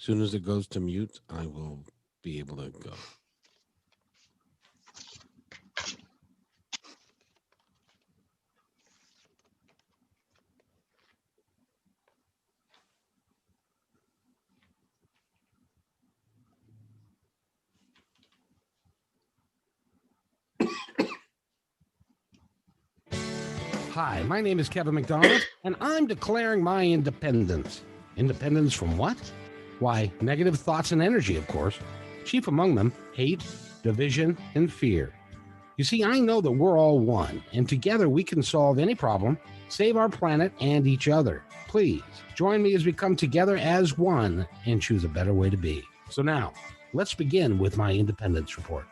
soon as it goes to mute, I will be able to go. Hi, my name is Kevin McDonald, and I'm declaring my independence. Independence from what? Why, negative thoughts and energy, of course. Chief among them, hate, division, and fear. You see, I know that we're all one, and together we can solve any problem, save our planet and each other. Please, join me as we come together as one and choose a better way to be. So now, let's begin with my independence report.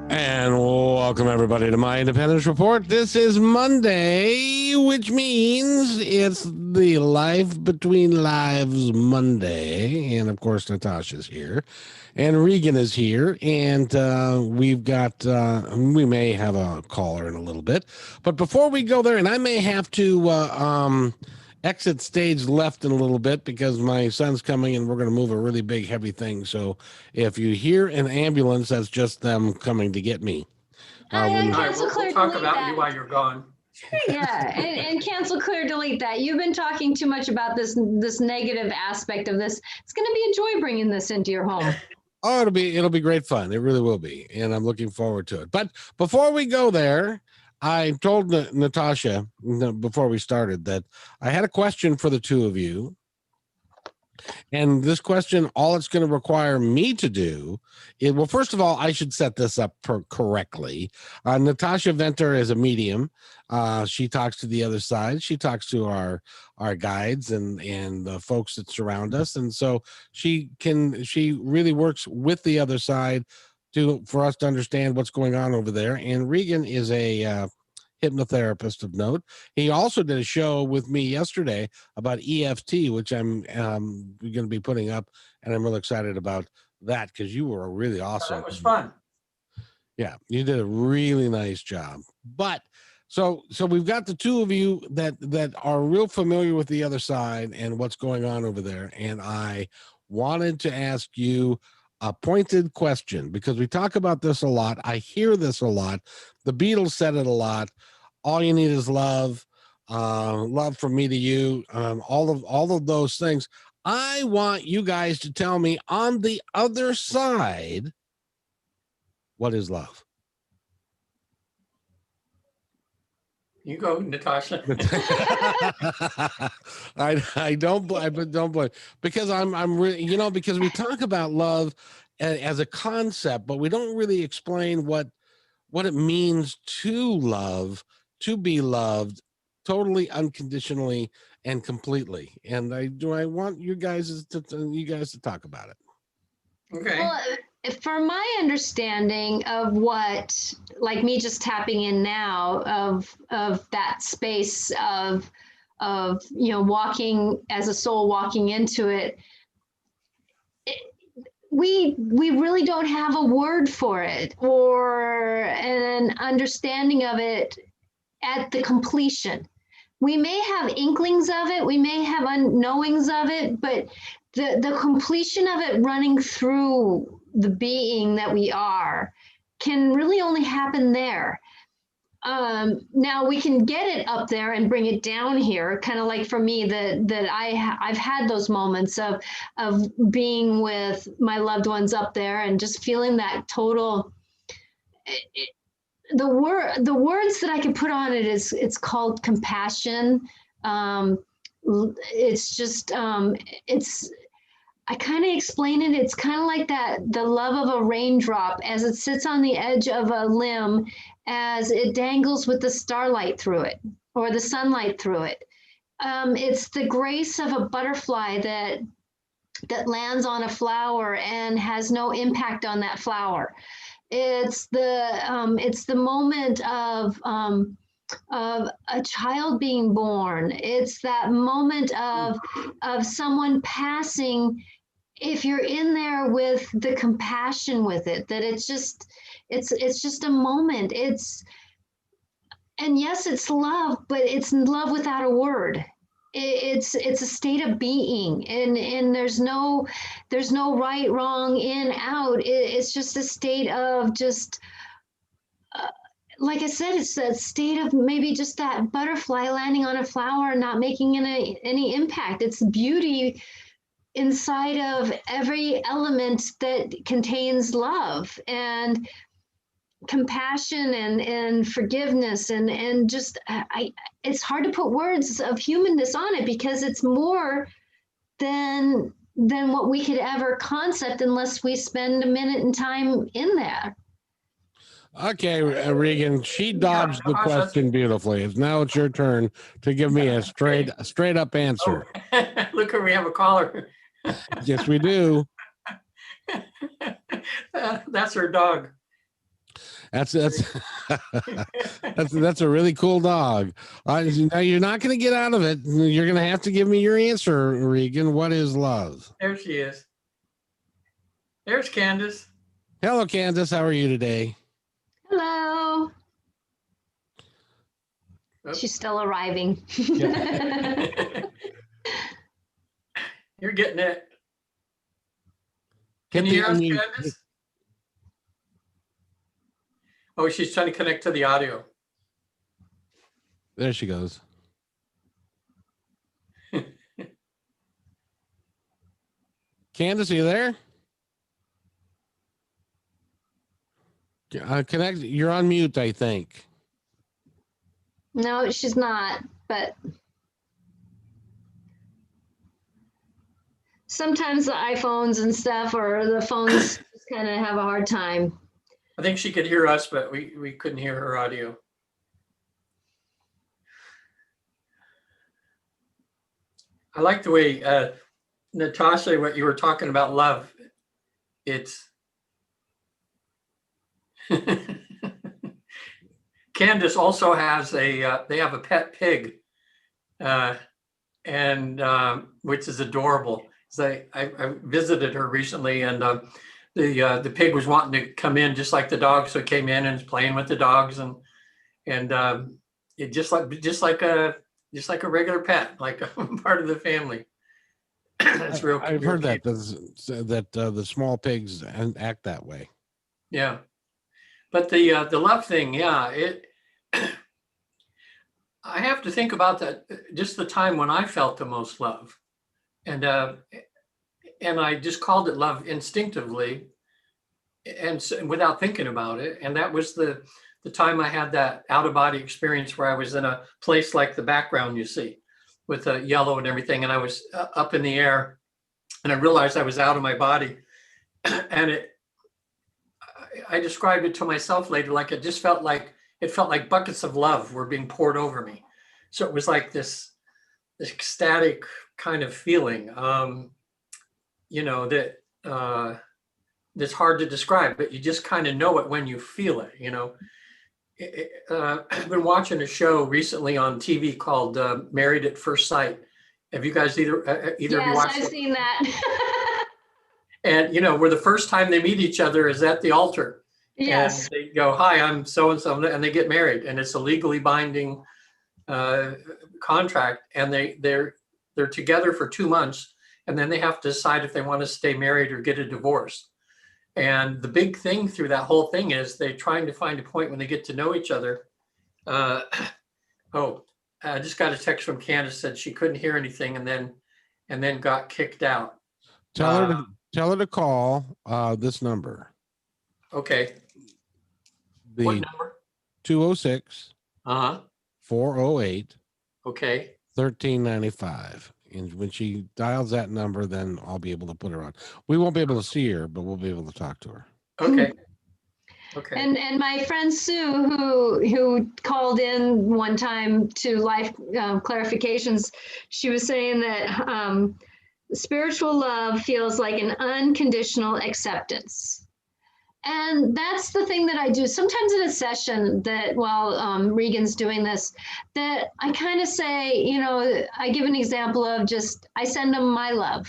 And welcome everybody to my Independence Report. This is Monday, which means it's the Life Between Lives Monday. And of course, Natasha's here and Regan is here. And we've got, we may have a caller in a little bit. But before we go there, and I may have to exit stage left in a little bit because my son's coming and we're going to move a really big heavy thing. So if you hear an ambulance, that's just them coming to get me. Cancel, clear, we'll talk delete about that. you while you're gone. Yeah, and cancel, clear, delete that. You've been talking too much about this negative aspect of this. It's going to be a joy bringing this into your home. Oh, it'll be great fun. It really will be, and I'm looking forward to it. But before we go there, I told Natasha before we started that I had a question for the two of you. And this question, all it's going to require me to do is, well, first of all, I should set this up correctly. Natasha Venter is a medium. She talks to the other side. She talks to our guides and the folks that surround us. And so she really works with the other side for us to understand what's going on over there. And Regan is a hypnotherapist of note. He also did a show with me yesterday about EFT, which I'm going to be putting up, and I'm really excited about that because you were really awesome. That was fun. Yeah, you did a really nice job. But so we've got the two of you that are real familiar with the other side and what's going on over there, and I wanted to ask you a pointed question because we talk about this a lot. I hear this a lot. The Beatles said it a lot. All you need is love, love from me to you, all of those things. I want you guys to tell me on the other side, what is love? You go, Natasha. I don't blame because I'm really, because we talk about love as a concept, but we don't really explain what it means to love, to be loved totally, unconditionally, and completely. And I want you guys to talk about it. Okay. Well, for my understanding of what, like me just tapping in now of that space of walking as a soul, walking into it, we really don't have a word for it or an understanding of it at the completion. We may have inklings of it, we may have unknowings of it, but the completion of it running through the being that we are can really only happen there. Now we can get it up there and bring it down here, kind of like for me that I've had those moments of being with my loved ones up there and just feeling that total. The words that I can put on it is it's called compassion. It's just I kind of explain it. It's kind of like the love of a raindrop as it sits on the edge of a limb, as it dangles with the starlight through it or the sunlight through it. It's the grace of a butterfly that lands on a flower and has no impact on that flower. It's the moment of a child being born. It's that moment of someone passing. If you're in there with the compassion with it, that it's just a moment. And yes, it's love, but it's love without a word. it's a state of being, and there's no right, wrong, in, out. It's just a state of just like I said, it's a state of maybe just that butterfly landing on a flower and not making any impact. It's beauty inside of every element that contains love and compassion and forgiveness and just it's hard to put words of humanness on it, because it's more than what we could ever concept unless we spend a minute in time in there. Okay, Regan, she dodged the Natasha, question beautifully. Now it's your turn to give me a straight up answer. Oh, look, we have a caller. Yes, we do. That's her dog. That's that's a really cool dog. Now you're not going to get out of it. You're going to have to give me your answer, Regan. What is love? There she is. There's Candace. Hello, Candace. How are you today? Hello. Oops. She's still arriving. You're getting it. Can you hear us, Candace? Oh, she's trying to connect to the audio. There she goes. Candace, are you there? Connect. You're on mute, I think. No, she's not, but sometimes the iPhones and stuff, or the phones just kind of have a hard time. I think she could hear us, but we couldn't hear her audio. I like the way, Natasha, what you were talking about love. It's Candace also has they have a pet pig, and which is adorable. So I visited her recently, and the pig was wanting to come in just like the dog, so it came in and was playing with the dogs, and it just like a regular pet, like a part of the family. That's real. I've heard that the small pigs act that way. Yeah, but the love thing, yeah, I have to think about that. Just the time when I felt the most love, and I just called it love instinctively, and without thinking about it. And that was the time I had that out of body experience where I was in a place like the background you see, with the yellow and everything, and I was up in the air, and I realized I was out of my body, and I described it to myself later, like it felt like buckets of love were being poured over me. So it was like this ecstatic kind of feeling, that's hard to describe, but you just kind of know it when you feel it, I've been watching a show recently on TV called Married at First Sight. Have you guys either of you watched it? Yes, I've seen that. And where the first time they meet each other is at the altar. Yes. And they go, "Hi, I'm so and so," and they get married, and it's a legally binding contract, and they're together for 2 months, and then they have to decide if they want to stay married or get a divorce. And the big thing through that whole thing is they're trying to find a point when they get to know each other. I just got a text from Candace, said she couldn't hear anything, and then got kicked out. Tell her to call this number. Okay. What number? 206 Uh-huh. 408 Okay. 1395. And when she dials that number, then I'll be able to put her on. We won't be able to see her, but we'll be able to talk to her. Okay. Okay. And my friend Sue, who called in one time to life clarifications, she was saying that spiritual love feels like an unconditional acceptance. And that's the thing that I do sometimes in a session, that while Regan's doing this, that I kind of say, I give an example of just, I send them my love.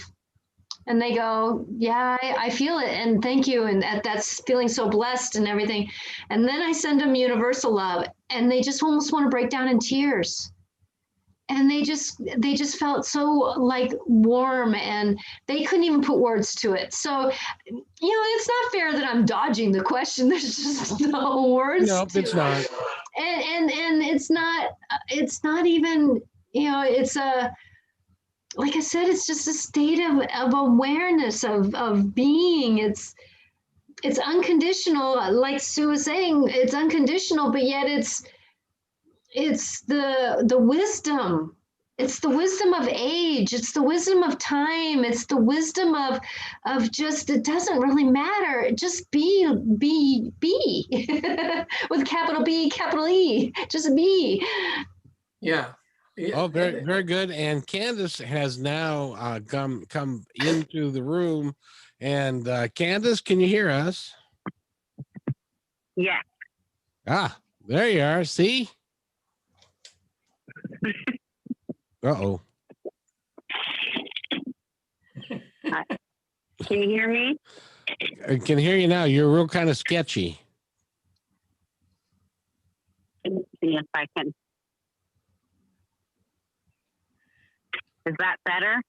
And they go, yeah, I feel it. And thank you. And that's feeling so blessed and everything. And then I send them universal love, and they just almost want to break down in tears. and they just felt so like warm, and they couldn't even put words to it. So, it's not fair that I'm dodging the question. There's just no words Nope, to it's it. not. And it's not even, it's a, like I said, it's just a state of awareness of being. It's unconditional, like Sue was saying, it's unconditional, but yet it's the wisdom. It's the wisdom of age. It's the wisdom of time. It's the wisdom of just, it doesn't really matter. Just be with capital B, capital E. Just be. Yeah. Oh, very, very good. And Candace has now come into the room. And Candace, can you hear us? Yeah. Ah, there you are. See? Uh-oh. Can you hear me? I can hear you now. You're real kind of sketchy. Let me see if I can. Is that better?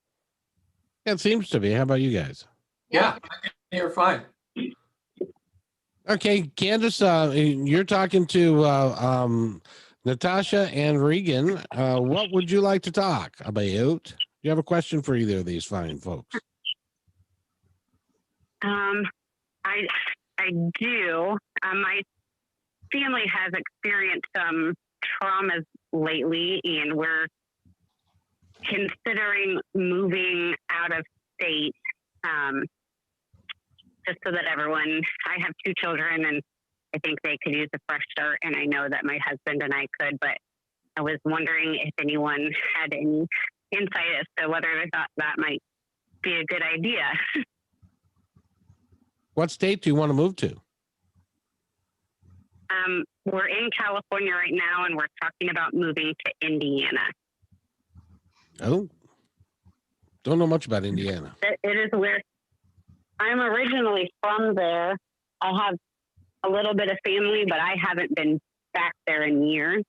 It seems to be. How about you guys? Yeah, I can hear fine. Okay, Candace, you're talking to Natasha and Regan. What would you like to talk about? Do you have a question for either of these fine folks? I do. My family has experienced some traumas lately, and we're considering moving out of state. Just so that everyone, I have 2 children, and I think they could use a fresh start, and I know that my husband and I could, but I was wondering if anyone had any insight as to whether they thought that might be a good idea. What state do you want to move to? We're in California right now, and we're talking about moving to Indiana. Oh, don't know much about Indiana. It is where I'm originally from there. I have a little bit of family, but I haven't been back there in years.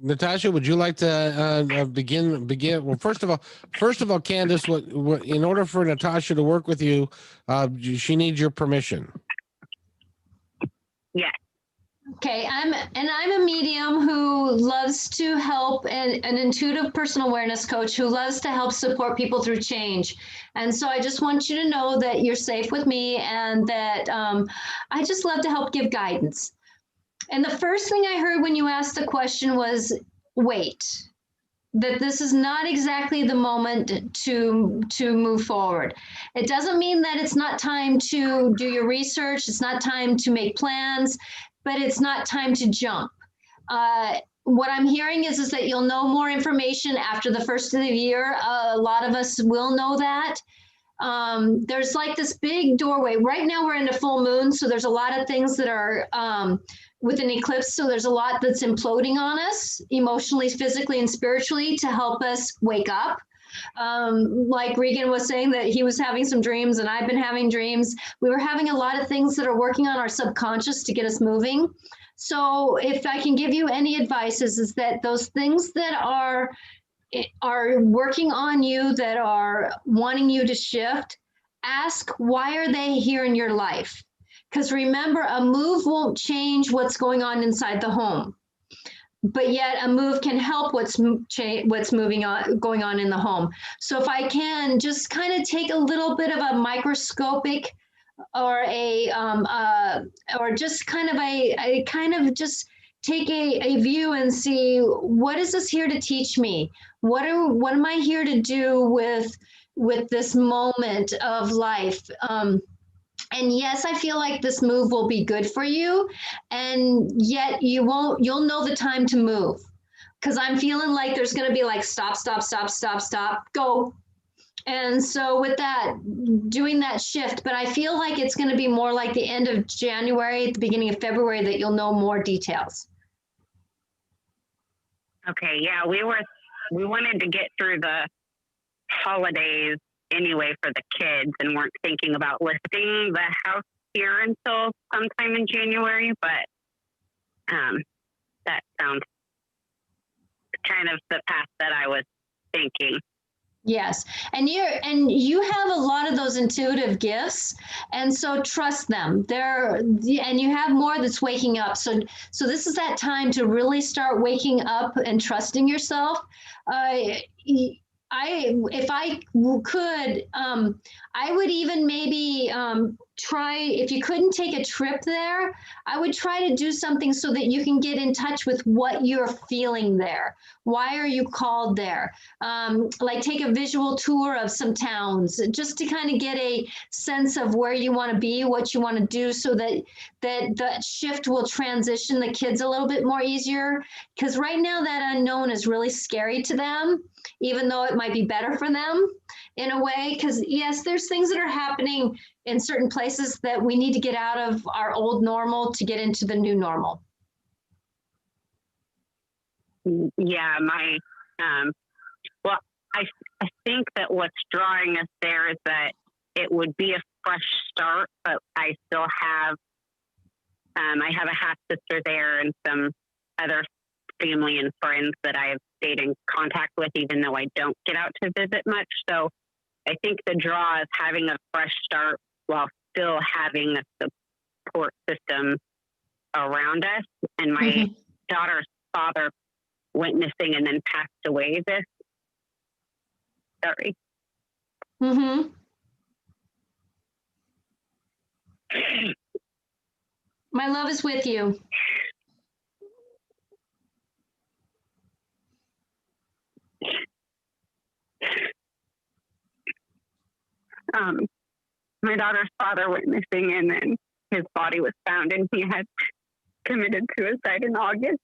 Natasha, would you like to begin? Well, first of all, Candace, what in order for Natasha to work with you, she needs your permission. Yes. Okay, I'm a medium who loves to help, and an intuitive personal awareness coach who loves to help support people through change. And so I just want you to know that you're safe with me, and that I just love to help give guidance. And the first thing I heard when you asked the question was, wait, that this is not exactly the moment to move forward. It doesn't mean that it's not time to do your research. It's not time to make plans, but it's not time to jump. What I'm hearing is that you'll know more information after the first of the year. A lot of us will know that. There's like this big doorway. Right now we're in a full moon, so there's a lot of things that are with an eclipse. So there's a lot that's imploding on us emotionally, physically, and spiritually to help us wake up. Like Regan was saying that he was having some dreams, and I've been having dreams. We were having a lot of things that are working on our subconscious to get us moving. So if I can give you any advice is that those things that are working on you, that are wanting you to shift, ask, why are they here in your life? Because remember, a move won't change what's going on inside the home, but yet a move can help what's going on in the home. So if I can just kind of take a little bit of a microscopic or or just kind of just take a view and see, what is this here to teach me? What am I here to do with this moment of life? And yes, I feel like this move will be good for you, and yet you'll know the time to move, because I'm feeling like there's going to be like stop, go. And so with that, doing that shift, but I feel like it's going to be more like the end of January, at the beginning of February, that you'll know more details. Okay. Yeah, we wanted to get through the holidays anyway for the kids, and weren't thinking about listing the house here until sometime in January. But that sounds kind of the path that I was thinking. Yes. And you have a lot of those intuitive gifts. And so trust them. And you have more that's waking up. So this is that time to really start waking up and trusting yourself. If I could, I would even maybe try, if you couldn't take a trip there, I would try to do something so that you can get in touch with what you're feeling there. Why are you called there? Like take a visual tour of some towns just to kind of get a sense of where you want to be, what you want to do, so that the shift will transition the kids a little bit more easier. Because right now that unknown is really scary to them, even though it might be better for them in a way. Because yes, there's things that are happening in certain places that we need to get out of our old normal to get into the new normal. Yeah, well, I think that what's drawing us there is that it would be a fresh start, but I still have, I have a half sister there and some other family and friends that I've stayed in contact with, even though I don't get out to visit much. So I think the draw is having a fresh start while still having a support system around us. And my daughter's father went missing and then passed away My love is with you. My daughter's father went missing and then his body was found and he had committed suicide in August.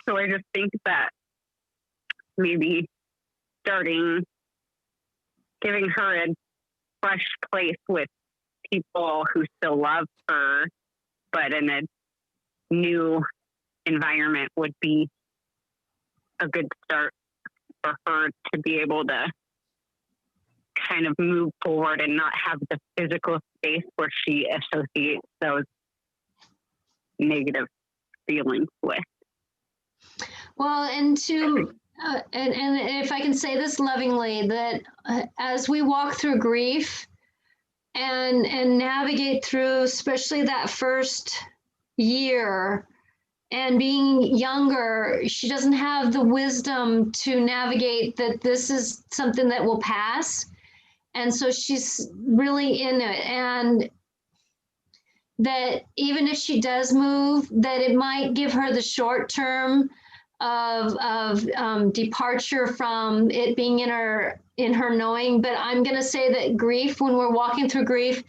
So I just think that maybe giving her a fresh place with people who still love her, but in a new environment would be a good start for her to be able to kind of move forward and not have the physical space where she associates those negative feelings with. Well, and if I can say this lovingly, that as we walk through grief and navigate through, especially that first year, and being younger, she doesn't have the wisdom to navigate that this is something that will pass. And so she's really in it. And that even if she does move, that it might give her the short term of departure from it being in her knowing. But I'm going to say that grief, when we're walking through grief,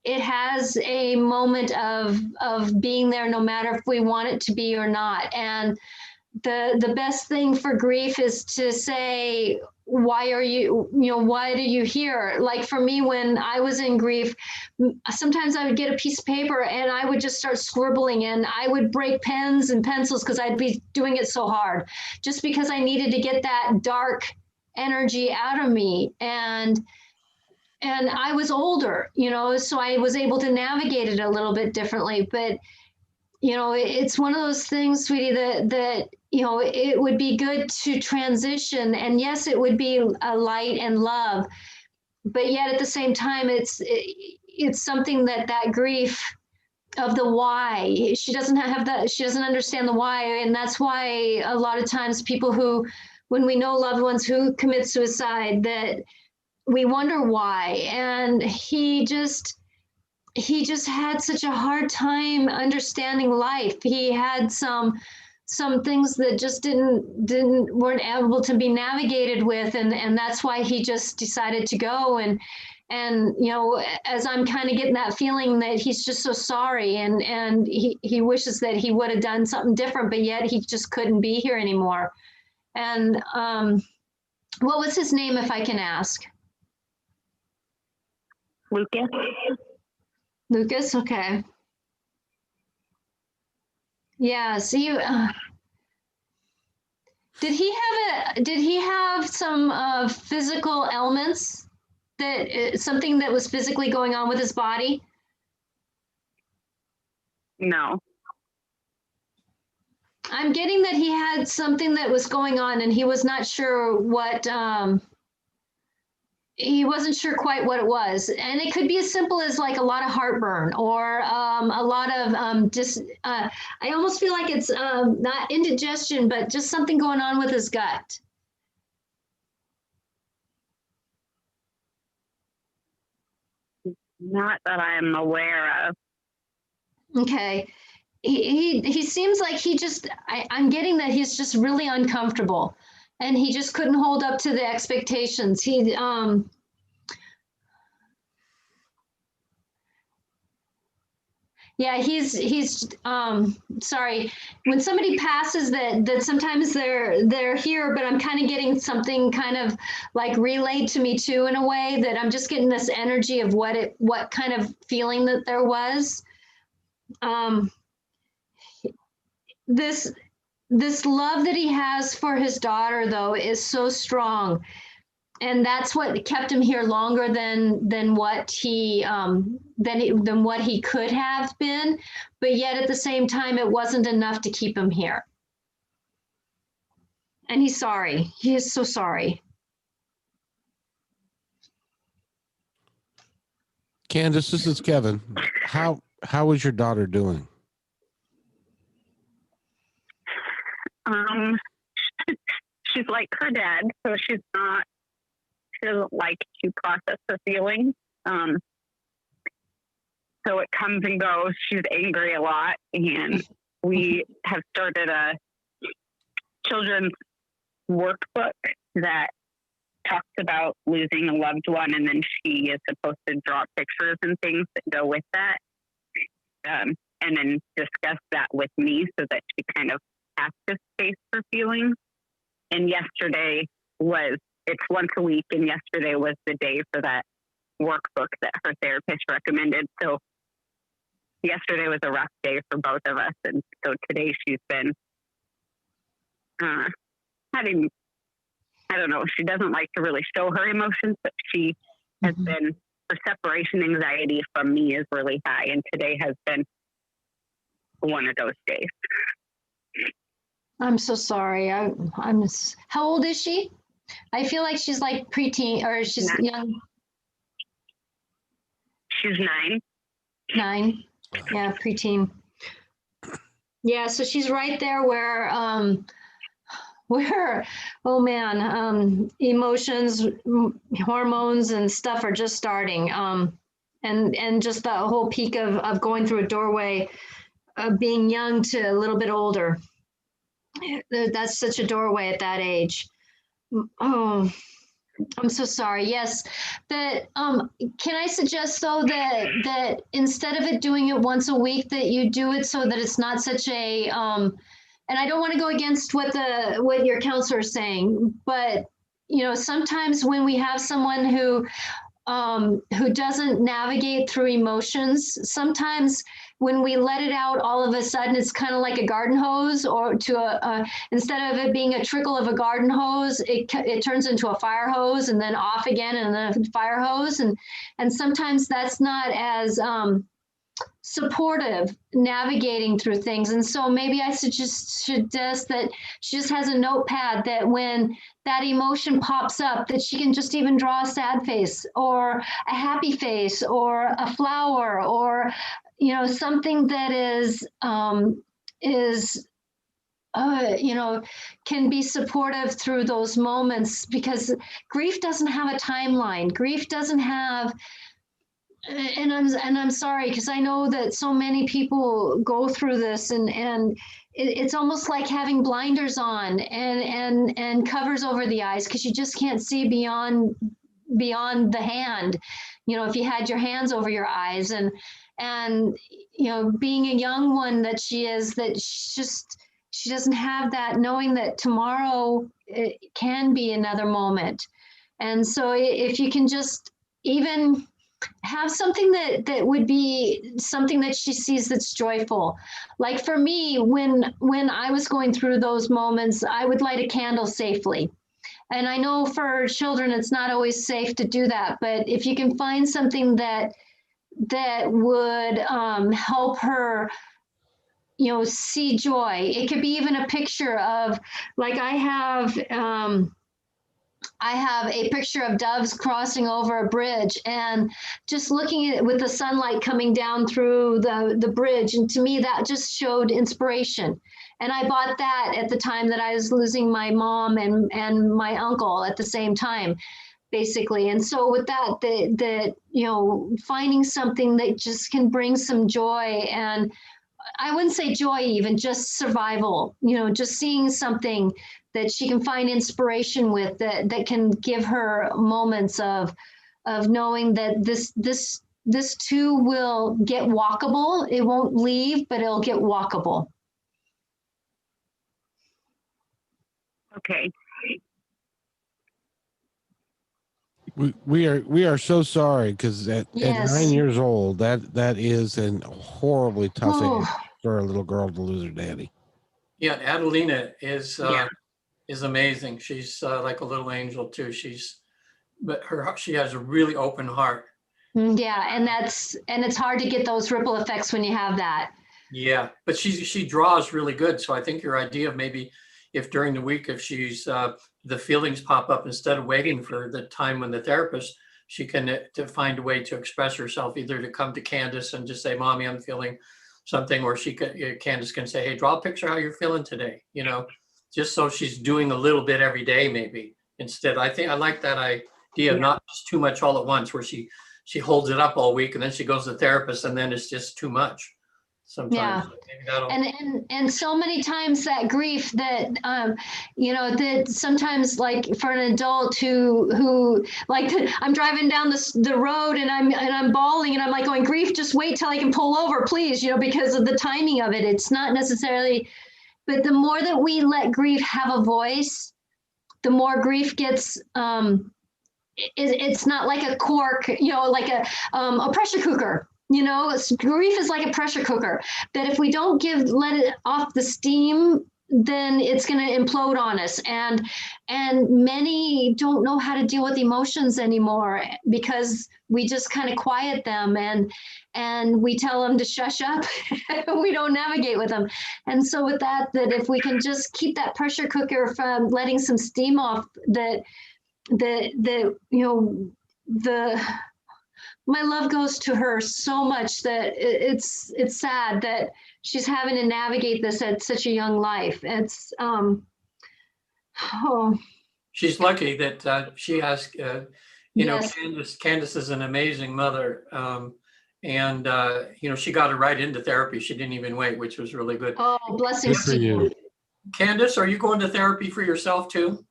it has a moment of being there no matter if we want it to be or not. And the best thing for grief is to say, why are you here? Like for me, when I was in grief, sometimes I would get a piece of paper and I would just start scribbling, and I would break pens and pencils because I'd be doing it so hard, just because I needed to get that dark energy out of me. And I was older, so I was able to navigate it a little bit differently. But, it's one of those things, sweetie, that it would be good to transition. And yes, it would be a light and love, but yet at the same time, it's something that grief of the why, she doesn't understand the why. And that's why a lot of times people when we know loved ones who commit suicide, that we wonder why. And he just had such a hard time understanding life. He had some things that just weren't able to be navigated with, and that's why he just decided to go. And as I'm kind of getting that feeling that he's just so sorry, and he wishes that he would have done something different, but yet he just couldn't be here anymore. And what was his name, if I can ask? Lucas, okay. Yeah, see, did he have some physical ailments, something that was physically going on with his body? No. I'm getting that he had something that was going on and he was not sure what, he wasn't sure quite what it was. And it could be as simple as like a lot of heartburn or a lot of I almost feel like it's not indigestion, but just something going on with his gut. Not that I'm aware of. Okay. He seems like I'm getting that he's just really uncomfortable and he just couldn't hold up to the expectations. Yeah, he's sorry. When somebody passes that sometimes they're here, but I'm kind of getting something kind of like relayed to me too in a way that I'm just getting this energy of what kind of feeling that there was. This love that he has for his daughter though is so strong, and that's what kept him here longer than what he than what he could have been, but yet at the same time it wasn't enough to keep him here, and he's sorry. He is so sorry. Candace, this is Kevin. How is your daughter doing? She's like her dad, so she doesn't like to process her feelings. So it comes and goes. She's angry a lot, and we have started a children's workbook that talks about losing a loved one, and then she is supposed to draw pictures and things that go with that, and then discuss that with me so that she kind of has to space for feelings. And it's once a week, and yesterday was the day for that workbook that her therapist recommended. So yesterday was a rough day for both of us, and so today she's been having, I don't know, she doesn't like to really show her emotions, but she has been, her separation anxiety from me is really high, and today has been one of those days. I'm so sorry. How old is she? I feel like she's like preteen, or she's young. She's 9. 9. Yeah, preteen. Yeah, so she's right there where oh man, emotions, hormones and stuff are just starting. And just the whole peak of going through a doorway of being young to a little bit older. That's such a doorway at that age. Oh, I'm so sorry. Yes, that can I suggest though that instead of doing it once a week, that you do it so that it's not such a and I don't want to go against what your counselor is saying, but you know, sometimes when we have someone who doesn't navigate through emotions, sometimes when we let it out all of a sudden, it's kind of like a garden hose, or instead of it being a trickle of a garden hose, it turns into a fire hose and then off again and then a fire hose. And sometimes that's not as supportive navigating through things. And so maybe I suggest that she just has a notepad that when that emotion pops up, that she can just even draw a sad face or a happy face or a flower, or you know, something that you know, can be supportive through those moments, because grief doesn't have a timeline. Grief doesn't have, and I'm sorry, because I know that so many people go through this, and it's almost like having blinders on and covers over the eyes, because you just can't see beyond the hand. You know, if you had your hands over your eyes, and you know, being a young one that she is, that she doesn't have that knowing that tomorrow it can be another moment. And so if you can just even have something that would be something that she sees that's joyful. Like for me, when I was going through those moments, I would light a candle safely. And I know for children, it's not always safe to do that, but if you can find something that would help her see joy. It could be even a picture of, like I have a picture of doves crossing over a bridge and just looking at it with the sunlight coming down through the bridge. And to me, that just showed inspiration. And I bought that at the time that I was losing my mom and my uncle at the same time, basically. And so with that, finding something that just can bring some joy, and I wouldn't say joy, even just survival, just seeing something that she can find inspiration with, that can give her moments of knowing that this too will get walkable. It won't leave, but it'll get walkable. Okay. We are so sorry, because at 9 years old, that is a horribly tough age for a little girl to lose her daddy. Yeah, Adelina is amazing. She's like a little angel too. She has a really open heart. Yeah, and it's hard to get those ripple effects when you have that. Yeah, but she draws really good. So I think your idea of maybe if during the week, if she's the feelings pop up, instead of waiting for the time when the therapist, she can to find a way to express herself, either to come to Candace and just say, "Mommy, I'm feeling something," or Candace can say, "Hey, draw a picture how you're feeling today." Just so she's doing a little bit every day, maybe. Instead, I think I like that idea of not just too much all at once, where she holds it up all week and then she goes to the therapist and then it's just too much. Sometimes. And so many times that grief that that sometimes, like for an adult who like, I'm driving down the road and I'm bawling and I'm like going, grief, just wait till I can pull over, please, because of the timing of it. It's not necessarily, but the more that we let grief have a voice, the more grief gets it's not like a cork, like a pressure cooker. Grief is like a pressure cooker that if we don't let it off the steam, then it's going to implode on us. And many don't know how to deal with emotions anymore because we just kind of quiet them and we tell them to shush up. We don't navigate with them. And so with that if we can just keep that pressure cooker from letting some steam off, my love goes to her so much that it's sad that she's having to navigate this at such a young life. It's She's lucky that she has Yes. Candace is an amazing mother, and she got her right into therapy. She didn't even wait, which was really good. Oh, blessings Good for to you. Candace, are you going to therapy for yourself too?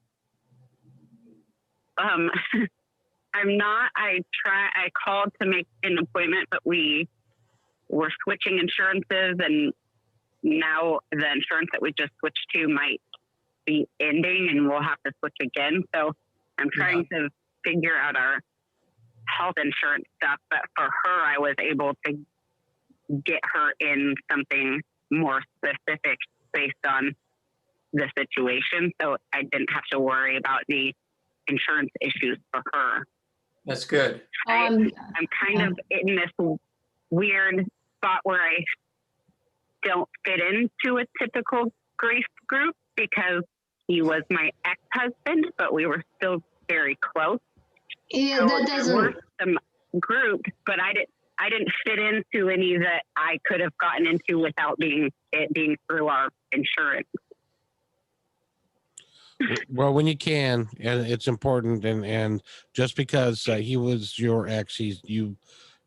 I'm not. I called to make an appointment, but we were switching insurances, and now the insurance that we just switched to might be ending and we'll have to switch again. So I'm trying to figure out our health insurance stuff. But for her, I was able to get her in something more specific based on the situation. So I didn't have to worry about the insurance issues for her. That's good. I'm kind of in this weird spot where I don't fit into a typical grief group because he was my ex-husband, but we were still very close. Yeah, so that doesn't. There were some groups, but I didn't fit into any that I could have gotten into without being through our insurance. Well, when you can, and it's important, and just because he was your ex, you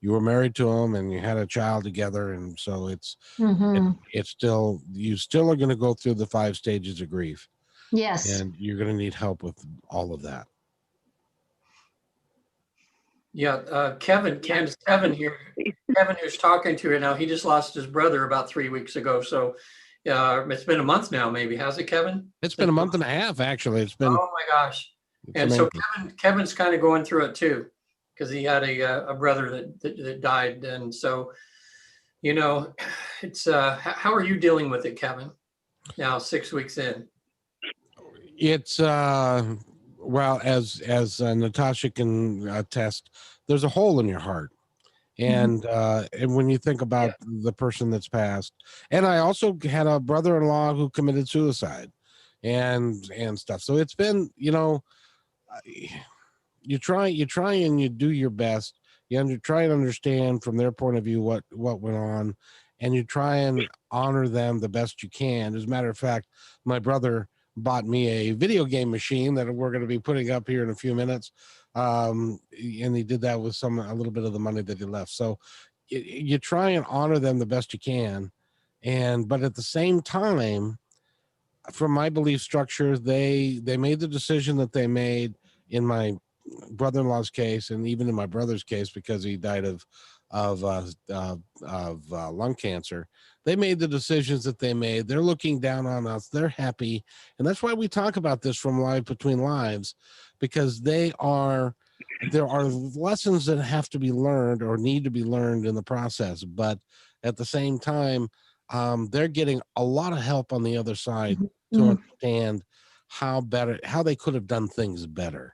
were married to him and you had a child together, and so it's still, you still are going to go through the 5 stages of grief. Yes. And you're going to need help with all of that. Yeah, Kevin here. Kevin, who's talking to you now, he just lost his brother about 3 weeks ago. So it's been a month now, maybe. How's it, Kevin? It's been a month and a half, actually. It's been. Oh my gosh! And amazing. So Kevin's kind of going through it too, because he had a brother that died, and so it's how are you dealing with it, Kevin? Now 6 weeks in. It's well, as Natasha can attest, there's a hole in your heart, And when you think about the person that's passed, and I also had a brother-in-law who committed suicide and stuff. So it's been, you try and you do your best. You try and understand from their point of view what went on, and you try and honor them the best you can. As a matter of fact, my brother bought me a video game machine that we're going to be putting up here in a few minutes, and he did that with a little bit of the money that he left. So you try and honor them the best you can, but at the same time, from my belief structure, they made the decision that they made in my brother-in-law's case, and even in my brother's case, because he died of lung cancer. They made the decisions that they made. They're looking down on us. They're happy, and that's why we talk about this from Live Between Lives, because there are lessons that have to be learned or need to be learned in the process. But at the same time, they're getting a lot of help on the other side to understand how they could have done things better.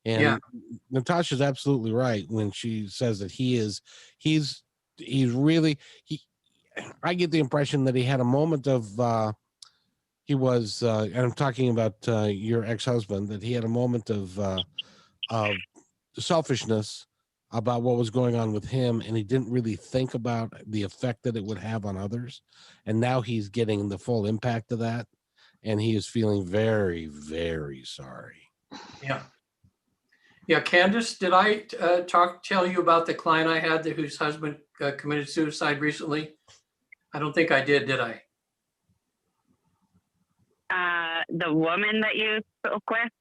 And Natasha's absolutely right when she says that he's really, I get the impression that he had a moment of, and I'm talking about your ex-husband, that he had a moment of selfishness about what was going on with him, and he didn't really think about the effect that it would have on others. And now he's getting the full impact of that, and he is feeling very, very sorry. Yeah, Candace, did I tell you about the client I had whose husband committed suicide recently? I don't think I did I? The woman that you spoke with?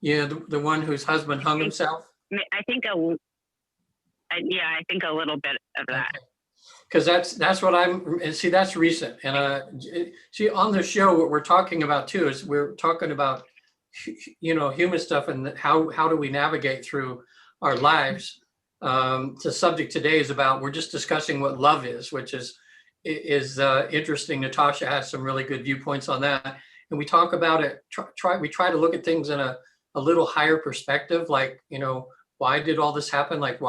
Yeah, the one whose husband hung himself? I think a little bit of that. Okay. Because that's what that's recent. And see, on the show, what we're talking about too is we're talking about human stuff and how do we navigate through our lives. The subject today is about, we're just discussing what love is, which is interesting. Natasha has some really good viewpoints on that, and we talk about it. We try to look at things in a little higher perspective, like why did all this happen? Like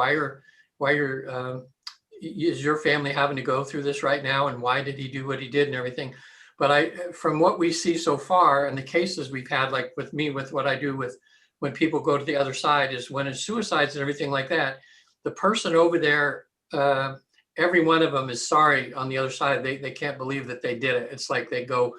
is your family having to go through this right now, and why did he do what he did and everything? But from what we see so far and the cases we've had, like with me, with what I do with when people go to the other side, is when it's suicides and everything like that, the person over there, every one of them is sorry on the other side. They can't believe that they did it. It's like they go,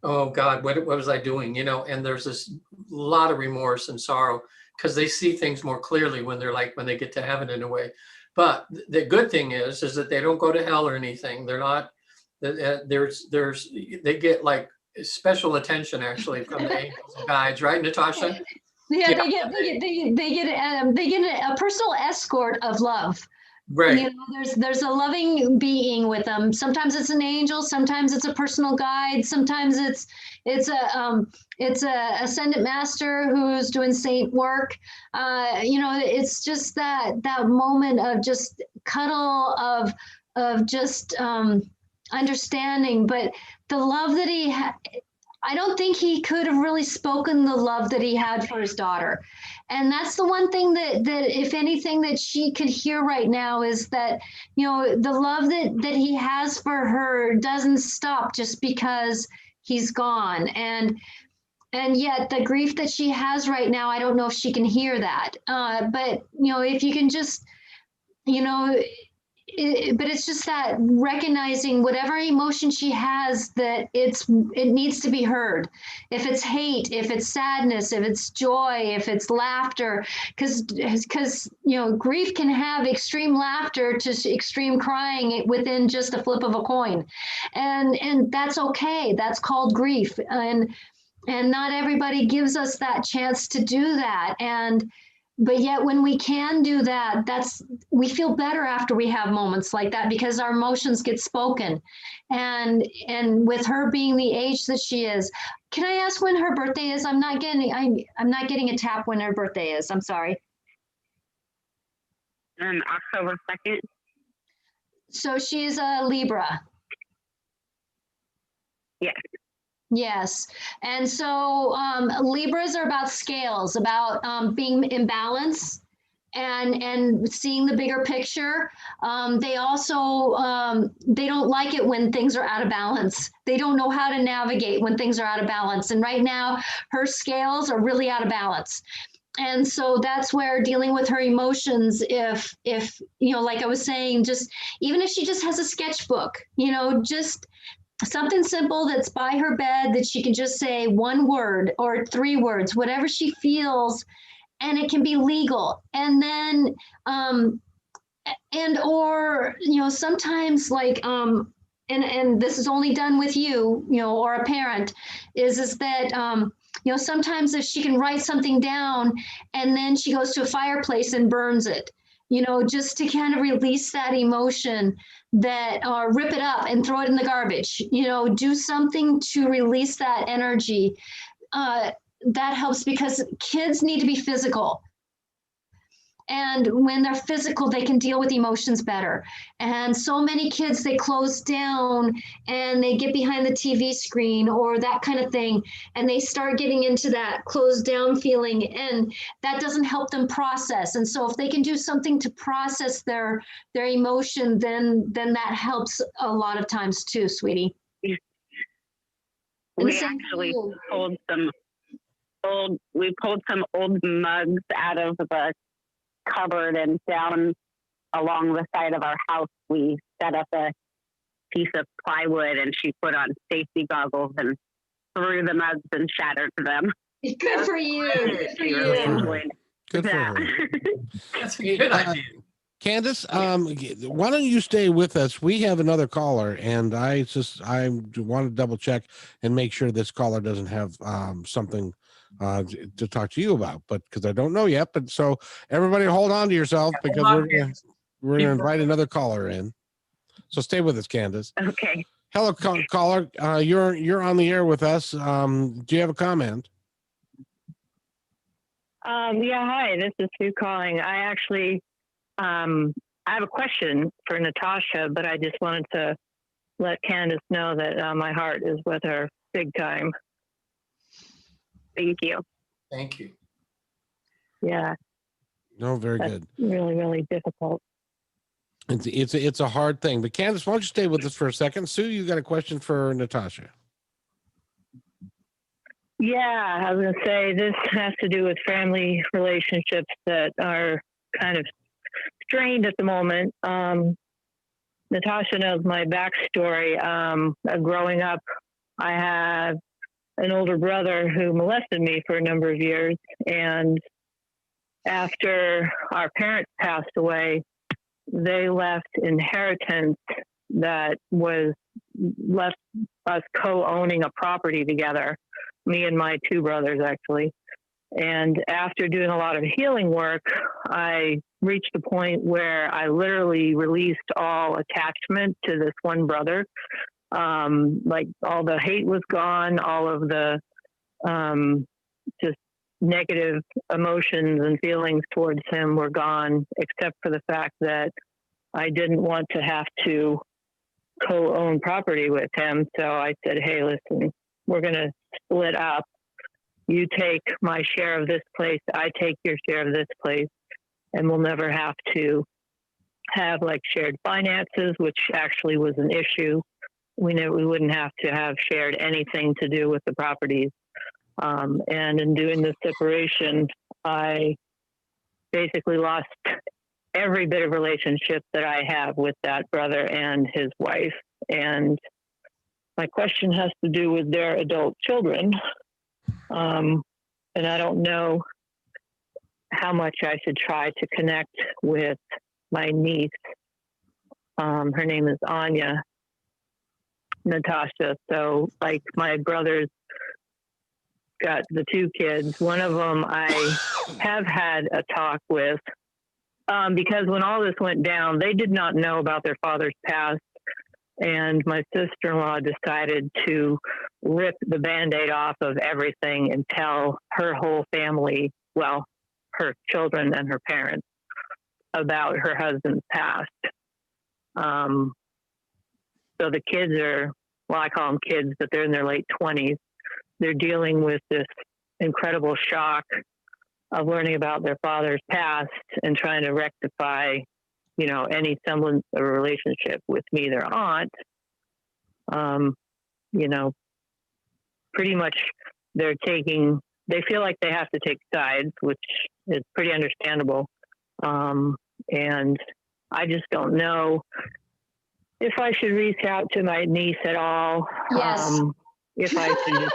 oh God, what was I doing? And there's this lot of remorse and sorrow because they see things more clearly when they get to heaven in a way. But the good thing is that they don't go to hell or anything. They're not, they get like special attention actually from the angels and guides, right, Natasha? Yeah, they get a personal escort of love. Right. There's a loving being with them. Sometimes it's an angel, sometimes it's a personal guide, sometimes it's a ascendant master who's doing saint work. It's just that moment of just cuddle of just understanding. But the love that he had, I don't think he could have really spoken the love that he had for his daughter. And that's the one thing that if anything that she could hear right now is that, the love that he has for her doesn't stop just because he's gone. And yet the grief that she has right now, I don't know if she can hear that. But if you can just, but it's just that recognizing whatever emotion she has, that it needs to be heard. If it's hate, if it's sadness, if it's joy, if it's laughter, because grief can have extreme laughter to extreme crying within just a flip of a coin, and that's okay. That's called grief, and not everybody gives us that chance to do that. But yet when we can do that, we feel better after we have moments like that, because our emotions get spoken. And with her being the age that she is, can I ask when her birthday is? I'm not getting a tap when her birthday is. I'm sorry. October 2nd. So she's a Libra. Yes. Yes. And so Libras are about scales, about being in balance. and seeing the bigger picture. They also they don't like it when things are out of balance. They don't know how to navigate when things are out of balance. And right now, her scales are really out of balance. And so that's where dealing with her emotions, if you know, like I was saying, just even if she just has a sketchbook, you know, just something simple that's by her bed that she can just say one word or three words, whatever she feels, and it can be legal. And then and or you know, sometimes like and this is only done with you know, or a parent, is that you know, sometimes if she can write something down and then she goes to a fireplace and burns it, you know, just to kind of release that emotion, that rip it up and throw it in the garbage, you know, do something to release that energy. That helps, because kids need to be physical. And when they're physical, they can deal with emotions better. And so many kids, they close down and they get behind the TV screen or that kind of thing. And they start getting into that closed down feeling, and that doesn't help them process. And so if they can do something to process their emotion, then that helps a lot of times too, sweetie. We actually pulled some old mugs out of the cupboard, and down along the side of our house we set up a piece of plywood, and she put on safety goggles and threw the mugs and shattered them. Good for you. Good for you. Good for her. That's a good idea. Candace, why don't you stay with us? We have another caller, and I want to double check and make sure this caller doesn't have something to talk to you about, but because I don't know yet. But so everybody hold on to yourself, because we're gonna invite another caller in. So stay with us, Candace. Okay. Hello, caller. You're on the air with us. Do you have a comment? Yeah, hi, this is Sue calling. I actually I have a question for Natasha, but I just wanted to let Candace know that my heart is with her big time. Thank you. Thank you. Yeah. No, very good. Really, really difficult. It's a hard thing. But Candace, why don't you stay with us for a second? Sue, you got a question for Natasha? Yeah, I was going to say this has to do with family relationships that are kind of strained at the moment. Natasha knows my backstory. Growing up, I had an older brother who molested me for a number of years. And after our parents passed away, they left inheritance that was left us co-owning a property together, me and my two brothers, actually. And after doing a lot of healing work, I reached a point where I literally released all attachment to this one brother. Like all the hate was gone, all of the just negative emotions and feelings towards him were gone, except for the fact that I didn't want to have to co-own property with him. So I said, hey, listen, we're going to split up. You take my share of this place, I take your share of this place, and we'll never have to have like shared finances, which actually was an issue. We wouldn't have to have shared anything to do with the properties. And in doing this separation, I basically lost every bit of relationship that I have with that brother and his wife. And my question has to do with their adult children. And I don't know how much I should try to connect with my niece. Her name is Anya, Natasha. So like my brother's got the two kids. One of them I have had a talk with because when all this went down, they did not know about their father's past. And my sister-in-law decided to rip the Band-Aid off of everything and tell her whole family, well, her children and her parents, about her husband's past. So the kids are, well, I call them kids, but they're in their late 20s. They're dealing with this incredible shock of learning about their father's past and trying to rectify, any semblance of a relationship with me, their aunt. You know, pretty much they feel like they have to take sides, which is pretty understandable. And I just don't know if I should reach out to my niece at all. Yes. If I should just,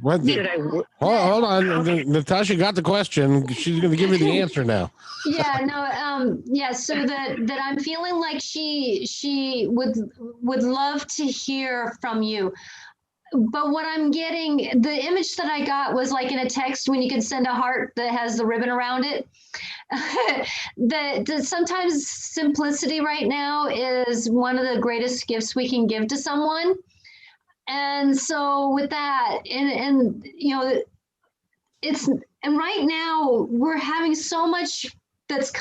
What the- should I, hold on. Natasha got the question. She's going to give you the answer now. Yeah, no, yeah, so that I'm feeling like she would love to hear from you. But what I'm getting, the image that I got was like in a text when you can send a heart that has the ribbon around it. that sometimes simplicity right now is one of the greatest gifts we can give to someone. And so with that, and and right now we're having so much that's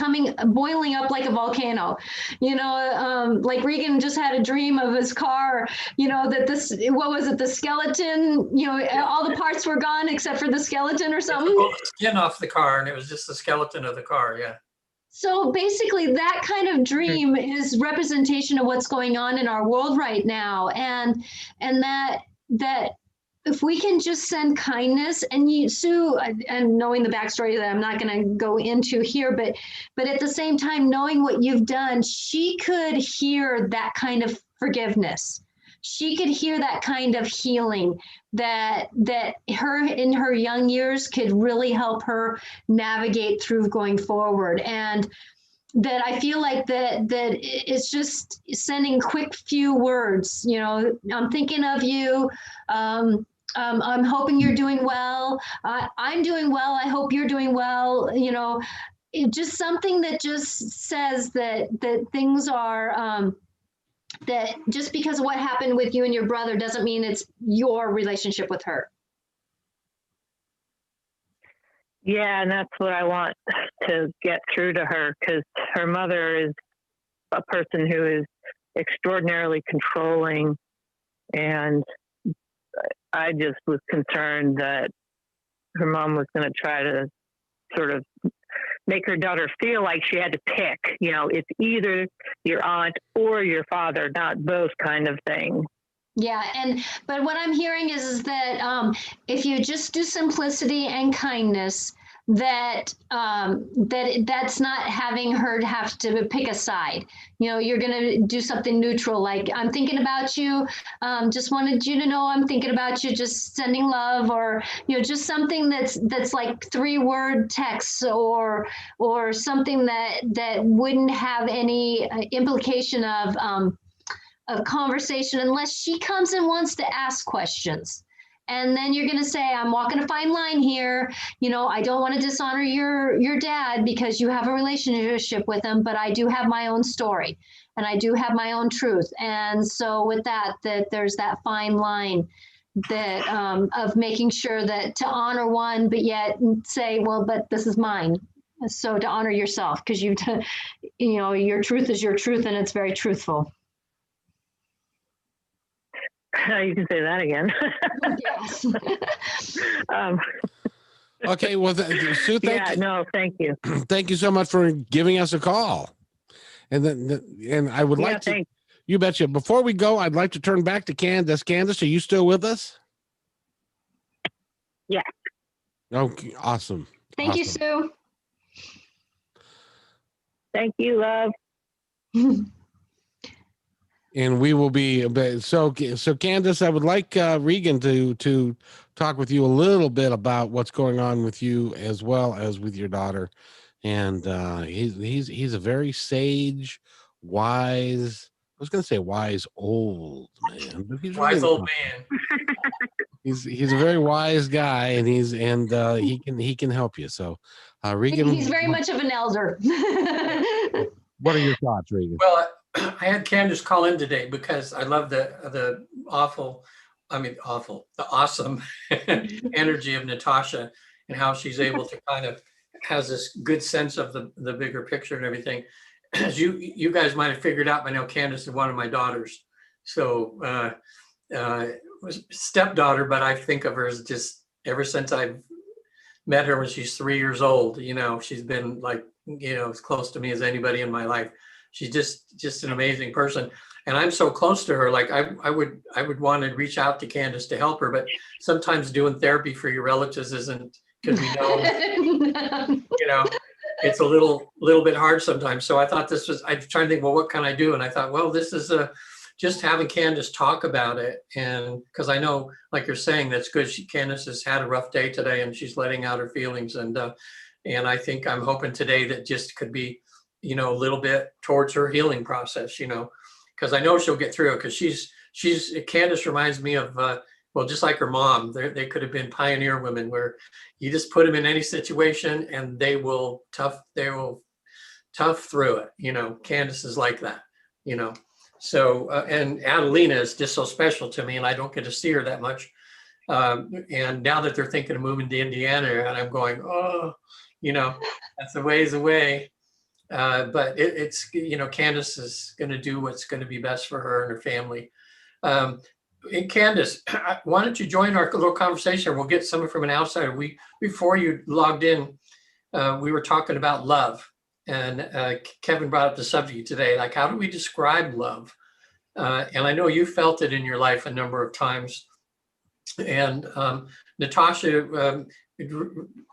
boiling up like a volcano. Like Regan just had a dream of his car, what was it, the skeleton, all the parts were gone except for the skeleton or something. Pulled the skin off the car and it was just the skeleton of the car. Yeah. So basically that kind of dream is representation of what's going on in our world right now. And that if we can just send kindness, and Sue, and knowing the backstory that I'm not going to go into here, but at the same time, knowing what you've done, she could hear that kind of forgiveness. She could hear that kind of healing that her in her young years could really help her navigate through going forward. And that I feel like that it's just sending quick few words, I'm thinking of you. I'm hoping you're doing well. I'm doing well. I hope you're doing well. Just something that just says that things are, that just because of what happened with you and your brother doesn't mean it's your relationship with her. Yeah, and that's what I want to get through to her, because her mother is a person who is extraordinarily controlling, and I just was concerned that her mom was going to try to sort of make her daughter feel like she had to pick, it's either your aunt or your father, not both, kind of thing. Yeah, but what I'm hearing is that if you just do simplicity and kindness, that's not having her have to pick a side. You're going to do something neutral, like I'm thinking about you. Just wanted you to know I'm thinking about you. Just sending love, or just something that's like 3-word texts, or something that wouldn't have any implication of conversation unless she comes and wants to ask questions. And then you're going to say, I'm walking a fine line here. I don't want to dishonor your dad because you have a relationship with him, but I do have my own story and I do have my own truth. And so with that there's that fine line that of making sure that to honor one, but yet say, well, but this is mine. So to honor yourself, because your truth is your truth and it's very truthful. You can say that again. Yes. Okay, well, Sue, thank you. No, thank you. Thank you so much for giving us a call. And I would like to, thanks. You betcha. Before we go, I'd like to turn back to Candace. Candace, are you still with us? Yeah. Okay, awesome. Thank you, Sue. Thank you, love. And we will be so Candace, I would like Regan to talk with you a little bit about what's going on with you as well as with your daughter. And he's a very sage, wise, I was going to say wise old man, but he's Wise really old not. man. He's a very wise guy, and he can help you. So Regan, He's very much of an elder. what are your thoughts, Regan? Well, I had Candace call in today because I love the awesome energy of Natasha and how she's able to kind of has this good sense of the bigger picture and everything. As you guys might have figured out, I know Candace is one of my daughters. So was stepdaughter, but I think of her as just ever since I've met her when she's 3 years old. You know, she's been like, you know, as close to me as anybody in my life. She's just an amazing person. And I'm so close to her. Like I would want to reach out to Candace to help her, but sometimes doing therapy for your relatives isn't, because we know, you know, it's a little bit hard sometimes. So I thought this was, I'm trying to think, well, what can I do? And I thought, well, this is just having Candace talk about it. And because I know, like you're saying, that's good. Candace has had a rough day today and she's letting out her feelings. And I think I'm hoping today that just could be, you know, a little bit towards her healing process, you know, because I know she'll get through it, because Candace reminds me of, well, just like her mom, they could have been pioneer women where you just put them in any situation and they will tough through it. You know, Candace is like that, you know. So, and Adelina is just so special to me, and I don't get to see her that much. And now that they're thinking of moving to Indiana, and I'm going, oh, you know, that's a ways away. But it's, you know, Candace is going to do what's going to be best for her and her family. And Candace, why don't you join our little conversation? We'll get someone from an outsider. Before you logged in, we were talking about love, and Kevin brought up the subject today, like, how do we describe love? And I know you felt it in your life a number of times. And Natasha,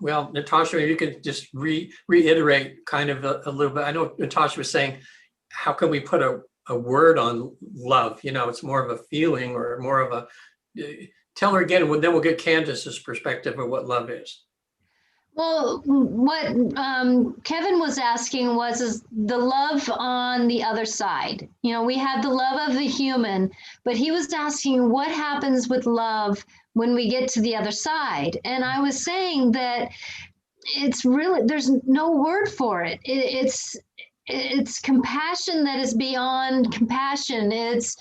well, Natasha, maybe you could just reiterate kind of a little bit. I know Natasha was saying, how can we put a word on love? You know, it's more of a feeling or more of a, tell her again, and then we'll get Candace's perspective of what love is. Well, what Kevin was asking is the love on the other side. You know, we have the love of the human, but he was asking what happens with love when we get to the other side. And I was saying that it's really, there's no word for it. It's compassion that is beyond compassion. It's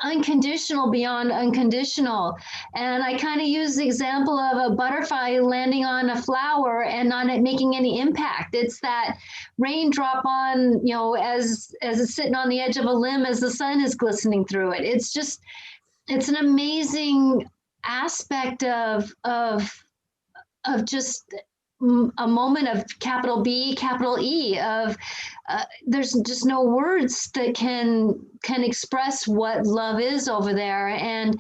unconditional beyond unconditional. And I kind of use the example of a butterfly landing on a flower and not making any impact. It's that raindrop on, you know, as it's sitting on the edge of a limb as the sun is glistening through it. It's an amazing aspect of just a moment of capital B, capital E, of there's just no words that can express what love is over there. And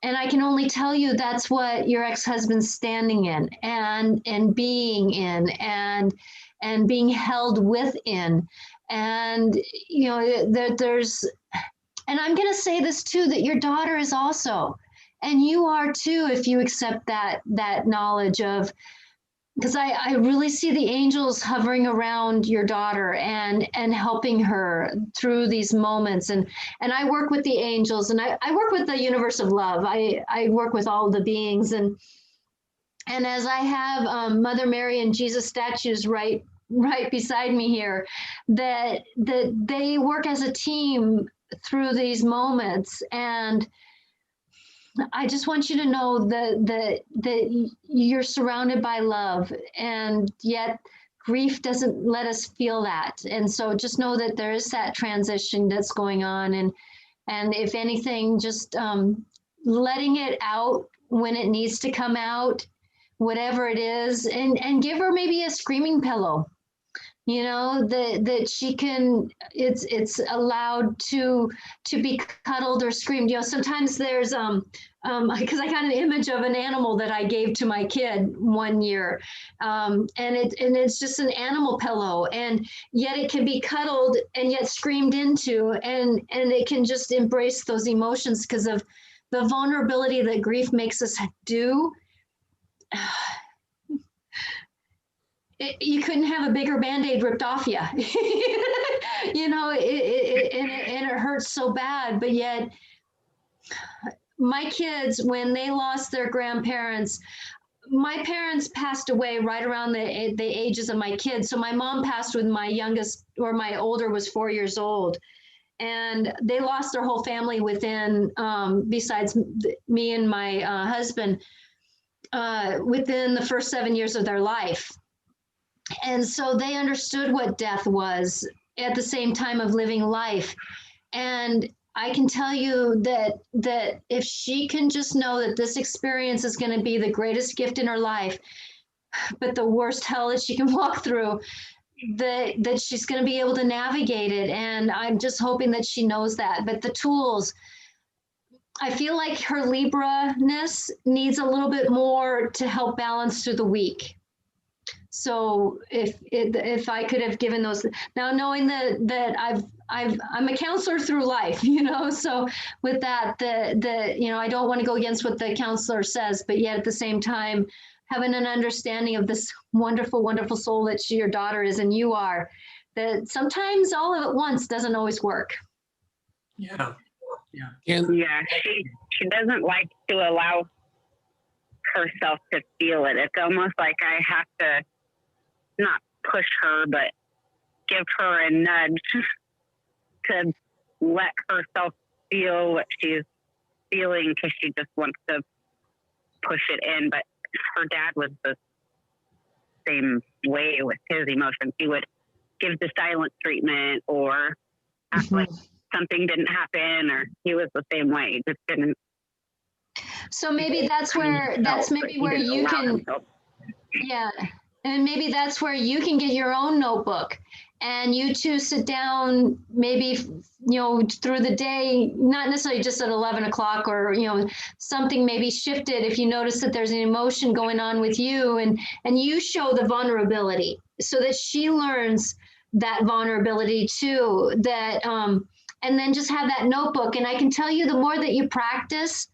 I can only tell you that's what your ex-husband's standing in and being in and being held within. And, you know, there's, and I'm going to say this too, that your daughter is also, and you are too, if you accept that knowledge of, because I really see the angels hovering around your daughter and helping her through these moments. And I work with the angels, and I work with the universe of love. I work with all the beings. And as I have Mother Mary and Jesus statues right beside me here, that they work as a team through these moments. And I just want you to know that you're surrounded by love, and yet grief doesn't let us feel that. And so just know that there is that transition that's going on. And if anything, just letting it out when it needs to come out, whatever it is, and give her maybe a screaming pillow. You know, that she can, it's allowed to be cuddled or screamed. You know, sometimes there's because I got an image of an animal that I gave to my kid one year, and it's just an animal pillow, and yet it can be cuddled and yet screamed into, and it can just embrace those emotions because of the vulnerability that grief makes us do. You couldn't have a bigger Band-Aid ripped off you. You know, and it hurts so bad, but yet my kids, when they lost their grandparents, my parents passed away right around the ages of my kids. So my mom passed when my youngest, or my older, was 4 years old. And they lost their whole family within, besides me and my husband, within the first 7 years of their life. And so they understood what death was at the same time of living life. And I can tell you that if she can just know that this experience is going to be the greatest gift in her life, but the worst hell that she can walk through, that she's going to be able to navigate it. And I'm just hoping that she knows that. But the tools, I feel like her Libra-ness needs a little bit more to help balance through the week. So if I could have given those now, knowing that I'm a counselor through life, you know, so with that, you know, I don't want to go against what the counselor says, but yet at the same time, having an understanding of this wonderful, wonderful soul that your daughter is and you are, that sometimes all of it at once doesn't always work. Yeah. And Yeah, she doesn't like to allow herself to feel it. It's almost like I have to not push her, but give her a nudge to let herself feel what she's feeling, because she just wants to push it in. But her dad was the same way with his emotions. He would give the silent treatment or act like something didn't happen, or he was the same way. Just didn't. So maybe that's where you can, yeah. And maybe that's where you can get your own notebook and you two sit down, maybe, you know, through the day, not necessarily just at 11 o'clock or, you know, something maybe shifted. If you notice that there's an emotion going on with you and you show the vulnerability so that she learns that vulnerability too, that, and then just have that notebook. And I can tell you, the more that you practice,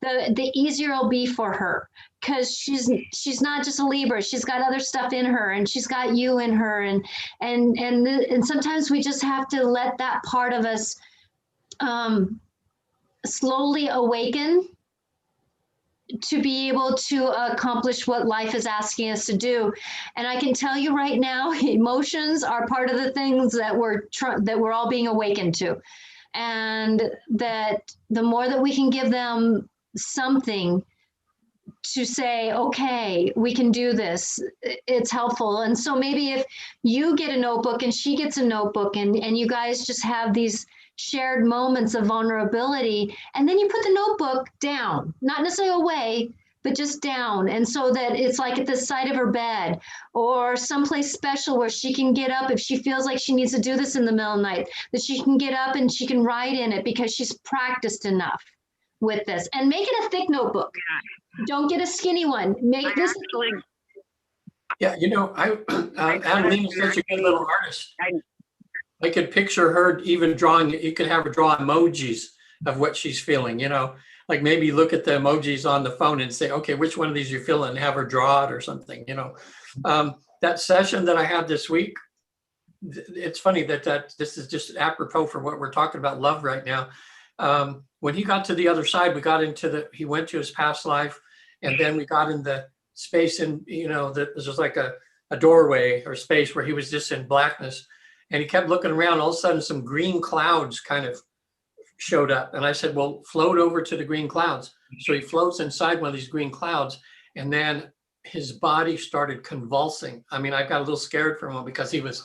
the easier it'll be for her, because she's not just a Libra. She's got other stuff in her, and she's got you in her, and sometimes we just have to let that part of us slowly awaken to be able to accomplish what life is asking us to do. And I can tell you right now, emotions are part of the things that we're all being awakened to, and that the more that we can give them something to say, okay, we can do this, it's helpful. And so maybe if you get a notebook and she gets a notebook, and you guys just have these shared moments of vulnerability, and then you put the notebook down, not necessarily away, but just down. And so that it's like at the side of her bed or someplace special where she can get up if she feels like she needs to do this in the middle of the night, that she can get up and she can write in it because she's practiced enough with this. And make it a thick notebook. Don't get a skinny one. Make this. Yeah, you know, Adeline is such a good little artist. I could picture her even drawing, you could have her draw emojis of what she's feeling, you know, like maybe look at the emojis on the phone and say, okay, which one of these you feel, and have her draw it or something, you know. That session that I had this week, it's funny that this is just apropos for what we're talking about, love right now. When he got to the other side, we got into he went to his past life, and then we got in the space, and you know, this was like a doorway or space where he was just in blackness, and he kept looking around. All of a sudden, some green clouds kind of showed up, and I said, well, float over to the green clouds. So he floats inside one of these green clouds, and then his body started convulsing. I mean, I got a little scared for him because he was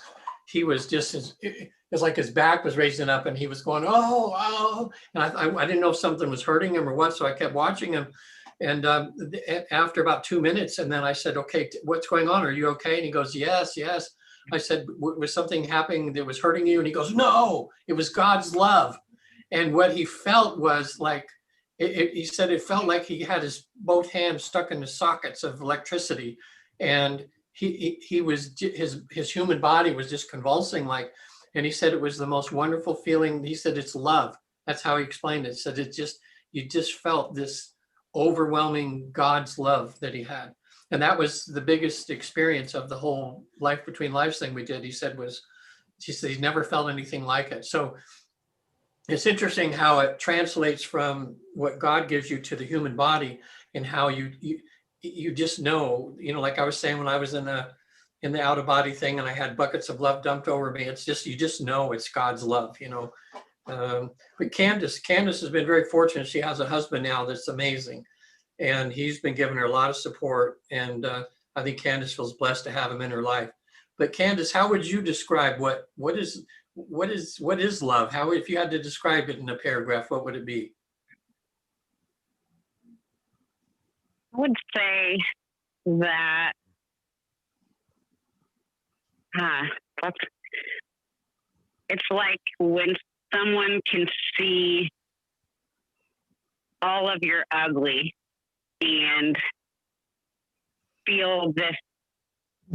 just, it was like his back was raising up and he was going, oh, and I didn't know if something was hurting him or what, so I kept watching him. And after about 2 minutes, and then I said, okay, what's going on? Are you okay? And he goes, yes. I said, was something happening that was hurting you? And he goes, no, it was God's love. And what he felt was like, he said it felt like he had his both hands stuck in the sockets of electricity, and he was, his human body was just convulsing, like, and he said it was the most wonderful feeling. He said it's love. That's how he explained it. He said you just felt this overwhelming God's love that he had. And that was the biggest experience of the whole Life Between Lives thing we did. He said he's never felt anything like it. So it's interesting how it translates from what God gives you to the human body, and how you just know, you know, like I was saying, when I was in the out of body thing and I had buckets of love dumped over me, it's just, you just know it's God's love, you know. But Candace has been very fortunate. She has a husband now that's amazing, and he's been giving her a lot of support. And I think Candace feels blessed to have him in her life. But Candace, how would you describe what what is love? How, if you had to describe it in a paragraph, what would it be? I would say that that's, it's like when someone can see all of your ugly and feel this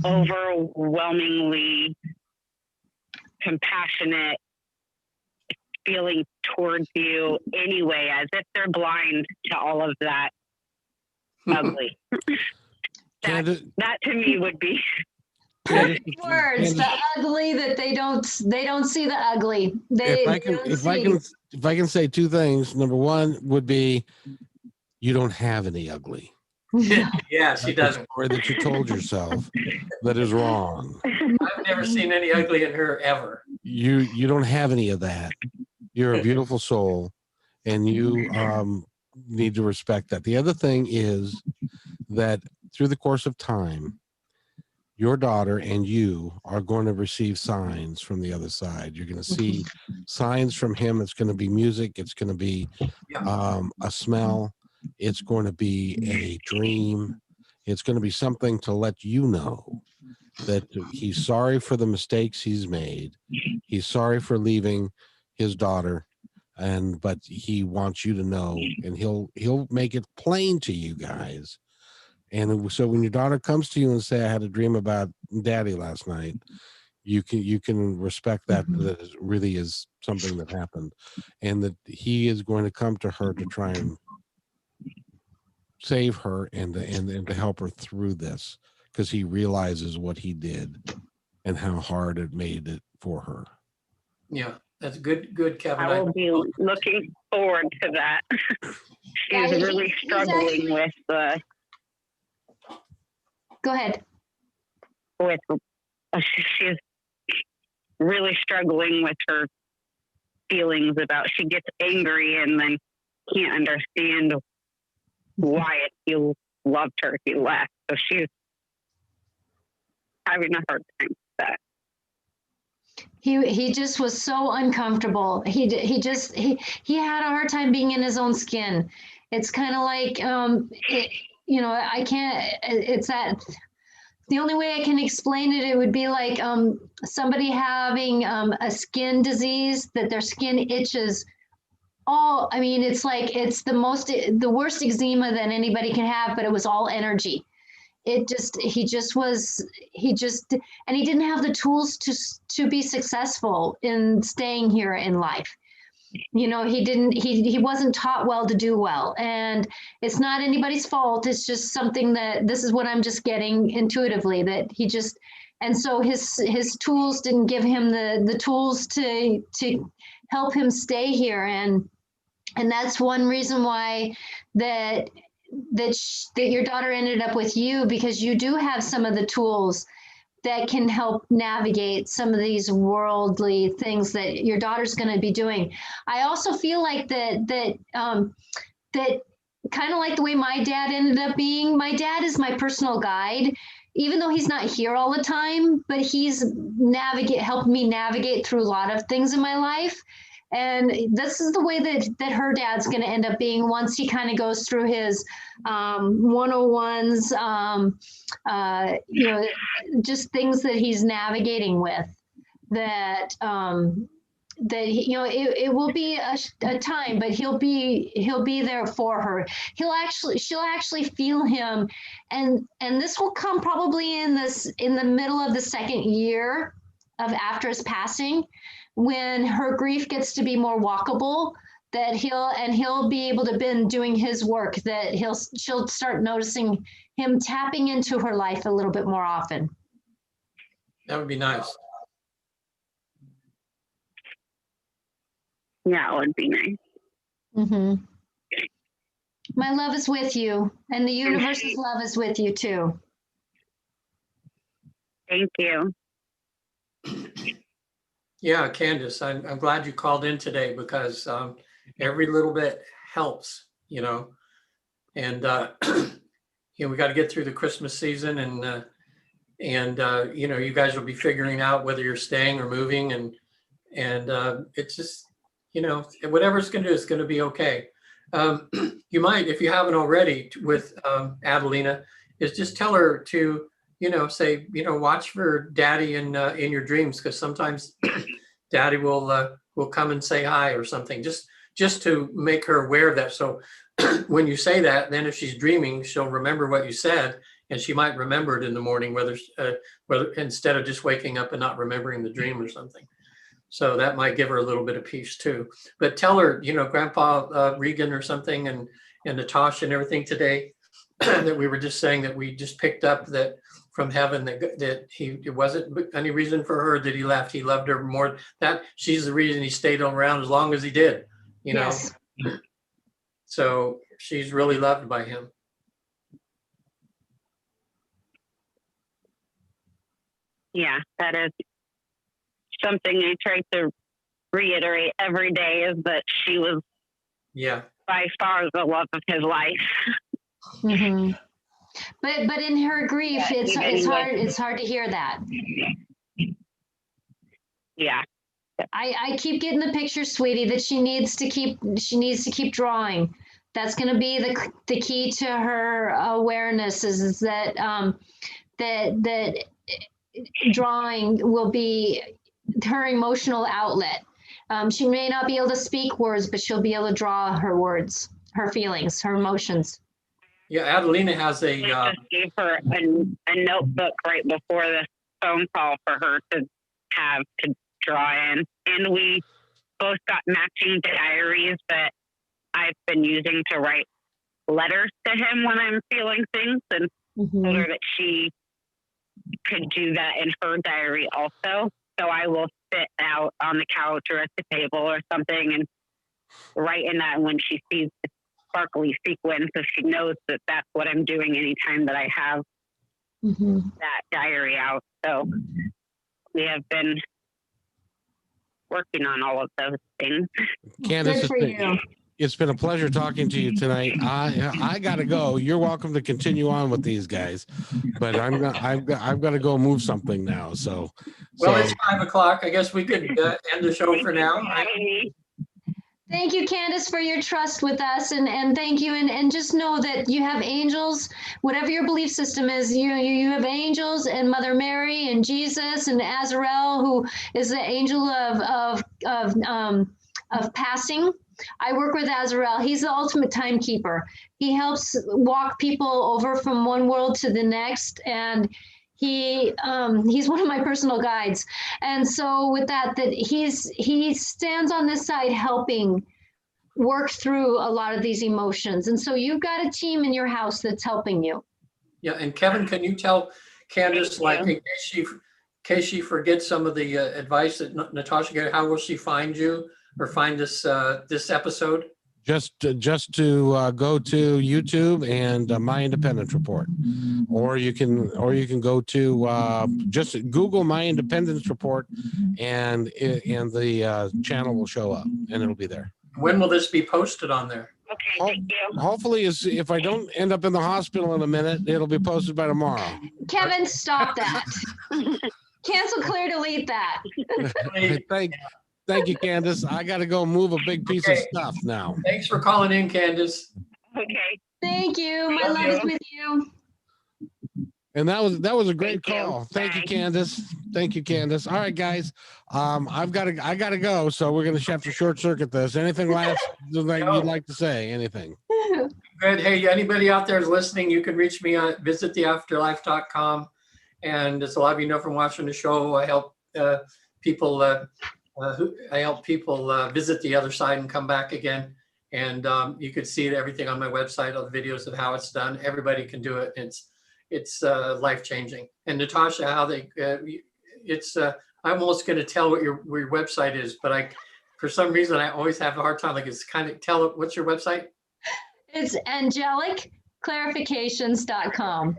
overwhelmingly compassionate feeling towards you anyway, as if they're blind to all of that ugly. That to me would be Words, the ugly that they don't see the ugly. If I can say two things. Number one would be, you don't have any ugly. Yeah, she doesn't. Or that you told yourself that is wrong. I've never seen any ugly in her ever. You don't have any of that. You're a beautiful soul, and you need to respect that. The other thing is that through the course of time, your daughter and you are going to receive signs from the other side. You're going to see signs from him. It's going to be music. It's going to be a smell. It's going to be a dream. It's going to be something to let you know that he's sorry for the mistakes he's made. He's sorry for leaving his daughter, but he wants you to know, and he'll make it plain to you guys. And so when your daughter comes to you and say, I had a dream about daddy last night, you can respect that, that it really is something that happened, and that he is going to come to her to try and save her and to help her through this, because he realizes what he did and how hard it made it for her. Yeah, that's good, Kevin. I will be looking forward to that. She's really struggling with Go ahead. She's really struggling with her feelings about, she gets angry and then can't understand why he loved her, he left. So she's having a hard time with that. He just was so uncomfortable. He had a hard time being in his own skin. It's kind of like I can't. It's that. The only way I can explain it, it would be like somebody having a skin disease, that their skin itches. I mean, it's like it's the worst eczema that anybody can have, but it was all energy. And he didn't have the tools to be successful in staying here in life. He wasn't taught well to do well, and it's not anybody's fault. It's just something that, this is what I'm just getting intuitively, that and so his tools didn't give him the tools to help him stay here. And that's one reason why that your daughter ended up with you, because you do have some of the tools that can help navigate some of these worldly things that your daughter's going to be doing. I also feel like that kind of like the way my dad ended up being. My dad is my personal guide, even though he's not here all the time, but he's helped me navigate through a lot of things in my life. And this is the way that her dad's going to end up being once he kind of goes through his 101s, just things that he's navigating with. It will be a time, but he'll be there for her. She'll actually feel him, and this will come probably in the middle of the second year of after his passing, when her grief gets to be more walkable, that he'll be able to be doing his work, that she'll start noticing him tapping into her life a little bit more often. That would be nice. Yeah, it would be nice. Mm-hmm. My love is with you, and the universe's love is with you too. Thank you. Yeah, Candace, I'm glad you called in today, because every little bit helps, and we got to get through the Christmas season, and you guys will be figuring out whether you're staying or moving, And it's just, whatever it's going to do, it's going to be okay. You might, if you haven't already, with Adelina, is just tell her to, say, watch for Daddy in your dreams, because sometimes Daddy will come and say hi or something, just to make her aware of that. So when you say that, then if she's dreaming, she'll remember what you said, and she might remember it in the morning, whether instead of just waking up and not remembering the dream or something. So that might give her a little bit of peace too. But tell her, Grandpa Regan or something, and Natasha and everything today, that we were just saying that we just picked up that from heaven, that it wasn't any reason for her that he left. He loved her more. That she's the reason he stayed around as long as he did. Yes. So she's really loved by him. Yeah, that is something I try to reiterate every day, is that she was by far the love of his life. Mm-hmm. But in her grief, it's hard to hear that. Yeah. I keep getting the picture, sweetie, that she needs to keep drawing. That's going to be the key to her awareness, is that that drawing will be her emotional outlet. She may not be able to speak words, but she'll be able to draw her words, her feelings, her emotions. Yeah, Adelina has I just gave her a notebook right before this phone call for her to have to draw in. And we both got matching diaries that I've been using to write letters to him when I'm feeling things, and told her that she could do that in her diary also. So I will sit out on the couch or at the table or something and write in that when she sees the sparkly sequin, so she knows that that's what I'm doing anytime that I have that diary out. So we have been working on all of those things. Candace, it's been a pleasure talking to you tonight. I gotta go. You're welcome to continue on with these guys, but I've got to go move something now. So it's 5 o'clock. I guess we could end the show for now. Thank you, Candace, for your trust with us, and thank you, and just know that you have angels. Whatever your belief system is, you have angels, and Mother Mary, and Jesus, and Azrael, who is the angel of passing. I work with Azrael. He's the ultimate timekeeper. He helps walk people over from one world to the next, and he's one of my personal guides. And so with that he stands on this side helping work through a lot of these emotions. And so you've got a team in your house that's helping you. Yeah, and Kevin, can you tell Candace, in case she forgets some of the advice that Natasha gave, how will she find you or find this episode? Just to go to YouTube and My Independence Report, or you can go to just Google My Independence Report, and the channel will show up, and it'll be there. When will this be posted on there? Okay, thank you. Hopefully, if I don't end up in the hospital in a minute, it'll be posted by tomorrow. Kevin, stop that. Cancel, clear, delete that. Thank you, Candace. I got to go move a big piece of stuff now. Thanks for calling in, Candace. Okay. Thank you. My love is with you. And that was a great call. Thank you, Candace. Thank you, Candace. All right, guys. I gotta go. So we're gonna have to short circuit this. Anything last you'd like to say? Anything? Good. Hey, anybody out there is listening, you can reach me on visittheafterlife.com. And as a lot of you know from watching the show, I help people. I help people visit the other side and come back again. And you can see everything on my website, all the videos of how it's done. Everybody can do it. It's life-changing. And Natasha, how they I'm almost going to tell what your website is, but for some reason I always have a hard time. It's kind of tell it. What's your website? It's angelicclarifications.com.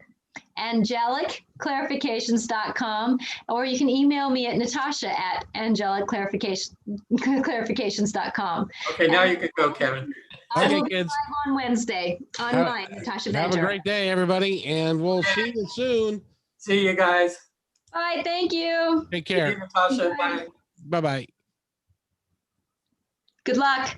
angelicclarifications.com, or you can email me at natasha@angelicclarifications.com. Okay, now you can go, Kevin. Okay, kids. On Wednesday on mine, Natasha Benter. Have a great day, everybody, and we'll see you soon. See you guys. Bye. Thank you. Take care. See you, Natasha. Bye. Bye-bye. Good luck.